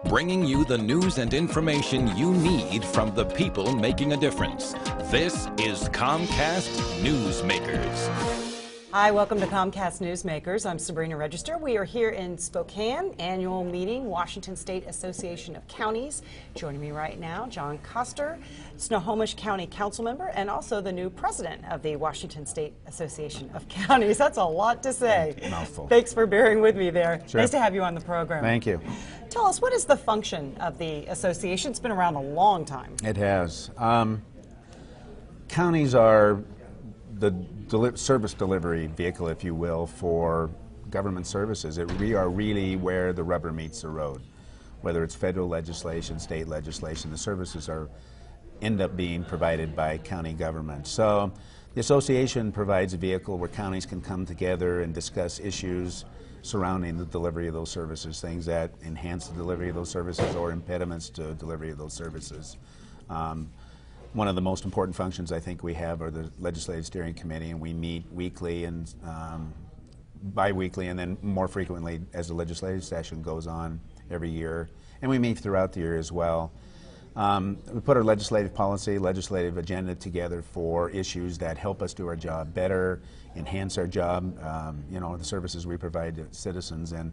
bringing you the news and information you need from the people making a difference. This is Comcast Newsmakers. Hi, welcome to Comcast Newsmakers. I'm Sabrina Register. We are here in Spokane, annual meeting, Washington State Association of Counties. Joining me right now, John Koster, Snohomish County council member, and also the new president of the Washington State Association of Counties. That's a lot to say. Mouthful. Thanks for bearing with me there. Sure. Nice to have you on the program. Thank you. Tell us, what is the function of the association? It's been around a long time. It has. Counties are the service delivery vehicle, if you will, for government services. We are really where the rubber meets the road. Whether it's federal legislation, state legislation, the services end up being provided by county government. So the association provides a vehicle where counties can come together and discuss issues surrounding the delivery of those services, things that enhance the delivery of those services or impediments to delivery of those services. One of the most important functions I think we have are the Legislative Steering Committee, and we meet weekly and bi-weekly, and then more frequently as the legislative session goes on every year. And we meet throughout the year as well. We put our legislative policy, legislative agenda together for issues that help us do our job better, enhance our job, the services we provide to citizens. And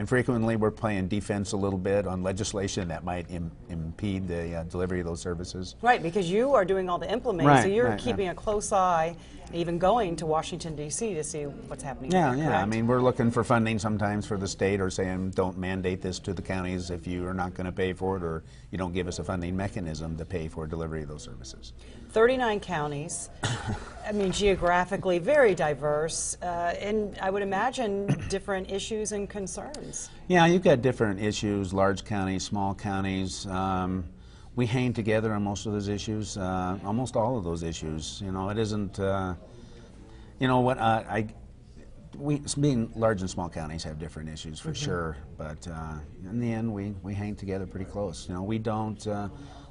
frequently we're playing defense a little bit on legislation that might impede the delivery of those services. Right, because you are doing all the implementing, right, so you're right, keeping a close eye, even going to Washington, D.C. to see what's happening. Yeah, there, yeah. correct? I mean, we're looking for funding sometimes for the state, or saying don't mandate this to the counties if you are not going to pay for it, or you don't give us a funding mechanism to pay for delivery of those services. 39 counties, I mean, geographically very diverse, and I would imagine different issues and concerns. Yeah, you've got different issues, large counties, small counties. We hang together on most of those issues, almost all of those issues. You know, it isn't, being large and small counties have different issues for sure, but in the end we hang together pretty close. You know, we don't,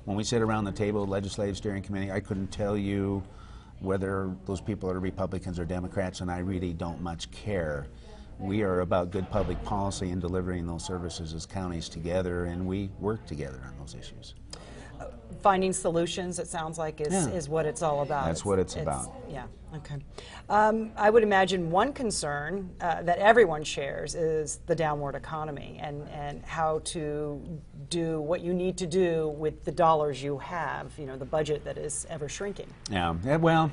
when we sit around the table, Legislative Steering Committee, I couldn't tell you whether those people are Republicans or Democrats, and I really don't much care. We are about good public policy and delivering those services as counties together, and we work together on those issues. Finding solutions, it sounds like, is what it's all about. That's what it's about. Yeah, okay. I would imagine one concern that everyone shares is the downward economy and how to do what you need to do with the dollars you have, you know, the budget that is ever shrinking. Yeah, well,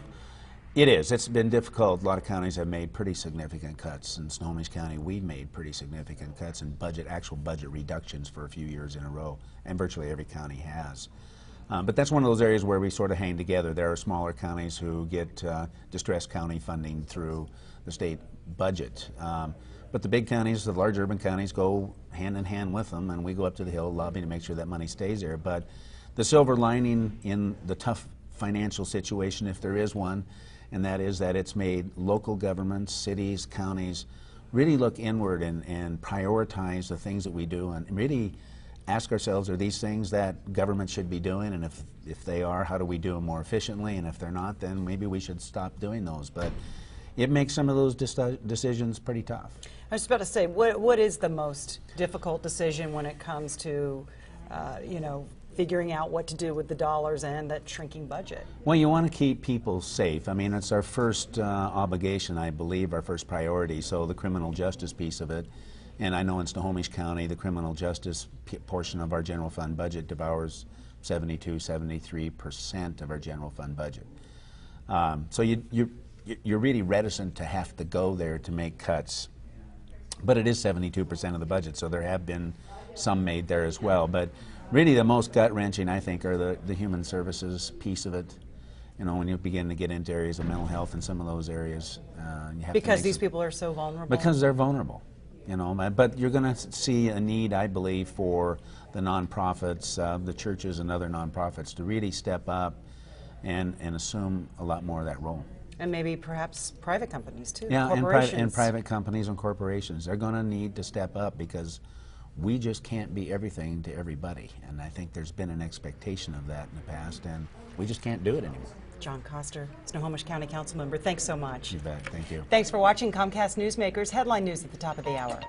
it is. It's been difficult. A lot of counties have made pretty significant cuts. In Snohomish County, we've made pretty significant cuts in actual budget reductions for a few years in a row, and virtually every county has. But that's one of those areas where we sort of hang together. There are smaller counties who get distressed county funding through the state budget. But the big counties, the large urban counties, go hand in hand with them, and we go up to the Hill lobbying to make sure that money stays there. But the silver lining in the tough financial situation, if there is one, and that is that it's made local governments, cities, counties, really look inward and prioritize the things that we do, and really ask ourselves, are these things that government should be doing, and if they are, how do we do them more efficiently, and if they're not, then maybe we should stop doing those. But it makes some of those decisions pretty tough. I was about to say, what is the most difficult decision when it comes to, figuring out what to do with the dollars and that shrinking budget? Well, you want to keep people safe. I mean, it's our first obligation, I believe, our first priority, so the criminal justice piece of it. And I know in Snohomish County, the criminal justice portion of our general fund budget devours 73% of our general fund budget. So you're really reticent to have to go there to make cuts. But it is 72% of the budget, so there have been some made there as well. But really the most gut-wrenching, I think, are the human services piece of it. You know, when you begin to get into areas of mental health and some of those areas. Because these people are so vulnerable? Because they're vulnerable. You know, but you're going to see a need, I believe, for the nonprofits, the churches and other nonprofits to really step up and assume a lot more of that role. And maybe perhaps private companies too. Yeah, corporations. and private companies and corporations. They're going to need to step up because we just can't be everything to everybody. And I think there's been an expectation of that in the past, and we just can't do it anymore. John Koster, Snohomish County Council Member, thanks so much. You bet. Thank you. Thanks for watching Comcast Newsmakers. Headline news at the top of the hour.